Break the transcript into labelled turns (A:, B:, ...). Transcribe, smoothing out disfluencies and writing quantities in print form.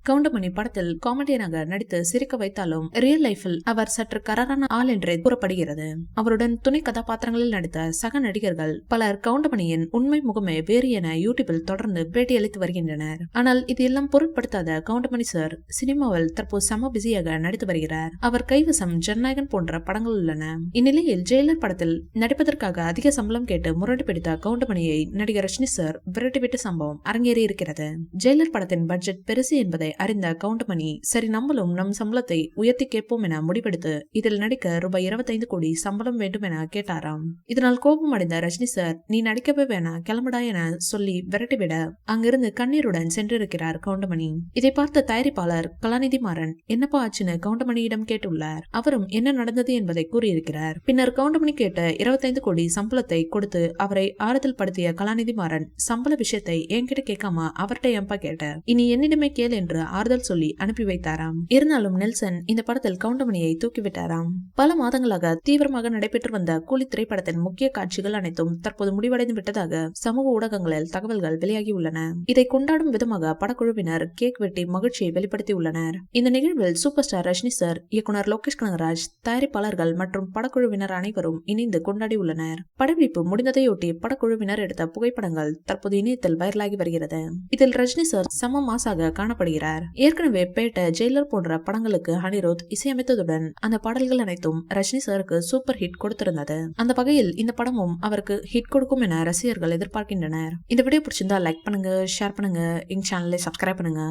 A: கவுண்டமணி படத்தில் காமெடியனாக நடித்து சிரிக்க வைத்தாலும் ரியல் லைஃபில் அவர் சற்று கராரான ஆள் என்றே கூறப்படுகிறது. அவருடன் துணை கதாபாத்திரங்களில் நடித்த சக நடிகர்கள் பலர் கவுண்டமணியின் உண்மை முகமே வேறு என யூடியூபில் தொடர்ந்து பேட்டியளித்து வருகின்றனர். ஆனால் இது எல்லாம் பொருட்படுத்தாத கவுண்டமணி சார் சினிமாவில் தற்போது செம பிஸியாக நடித்து வருகிறார். அவர் கைவசம் ஜனநாயகன் போன்ற படங்கள் உள்ளன. இந்நிலையில் ஜெயிலர் படத்தில் நடிப்பதற்காக அதிக சம்பளம் கேட்டு முரடு பிடித்த கவுண்டமணியை நடிகர் ரஜினி சார் விரட்டிவிட்ட சம்பவம் அரங்கேறி இருக்கிறது. ஜெயிலர் படத்தின் பட்ஜெட் பெருசு என்பதை அறிந்த கவுண்டமணி சரி நம்மளும் நம் சம்பளத்தை உயர்த்தி கேட்போம் என முடிவெடுத்து இதில் நடிக்க ரூபாய் 25 கோடி சம்பளம் வேண்டும் என கேட்டாராம். இதனால் கோபம் அடைந்த ரஜினி சார் நீ நடிக்கவே வேணா கிளம்புடா என சொல்லி விரட்டிவிட அங்கிருந்து கண்ணீருடன் சென்றிருக்கிறார் கவுண்டமணி. இதை பார்த்த தயாரிப்பாளர் கலாநிதி மாறன் என்னப்பா ஆச்சுன்னு கவுண்டமணியிடம் கேட்டுள்ளார். அவரும் என்ன நடந்தது என்பதை கூறியிருக்கிறார். பின்னர் கவுண்டமணி கேட்ட 25 கோடி சம்பளத்தை கொடுத்து அவரை ஆறுதல் படுத்திய கலாநிதி மாறன் சம்பள விஷயத்தை என்கிட்ட கேட்காம அவர்கிட்ட ஏன்பா கேட்ட, இனி என்னிடமே கேள் என்று ஆறுதல் சொல்லி அனுப்பி வைத்தாராம். இருந்தாலும் நெல்சன் இந்த படத்தில் கவுண்டமணியை தூக்கிவிட்டாராம். பல மாதங்களாக தீவிரமாக நடைபெற்று வந்த கூலி திரைப்படத்தின் முக்கிய காட்சிகள் அனைத்தும் தற்போது முடிவடைந்து விட்டதாக சமூக ஊடகங்களில் தகவல்கள் வெளியாகி உள்ளன. இதை கொண்டாடும் விதமாக படக்குழுவினர் கேக் வெட்டி மகிழ்ச்சியை வெளிப்படுத்தி உள்ளனர். இந்த நிகழ்வில் சூப்பர் ஸ்டார் ரஜினி சார், இயக்குனர் லோகேஷ் கனகராஜ், தயாரிப்பாளர்கள் மற்றும் படக்குழுவினர் அனைவரும் இணைந்து கொண்டாடி உள்ளனர். படப்பிடிப்பு முடிந்ததையொட்டி படக்குழுவினர் எடுத்த புகைப்படங்கள் தற்போது இணையத்தில் வைரலாகி வருகிறது. இதில் ரஜினி சார் சம மாசாக காணப்படுகிறார். ஏற்கனவே பேட்ட, ஜெயிலர் போன்ற படங்களுக்கு அனிருத் இசையமைத்ததுடன் அந்த பாடல்கள் அனைத்தும் ரஜினி சாருக்கு சூப்பர் ஹிட் கொடுத்திருந்தது. அந்த வகையில் இந்த படமும் அவருக்கு ஹிட் கொடுக்கும் என ரசிகர்கள் எதிர்பார்க்கின்றனர். இந்த வீடியோ பிடிச்சிருந்தா லைக் பண்ணுங்க, ஷேர் பண்ணுங்க, எங்க சேனலை சப்ஸ்கிரைப் பண்ணுங்க.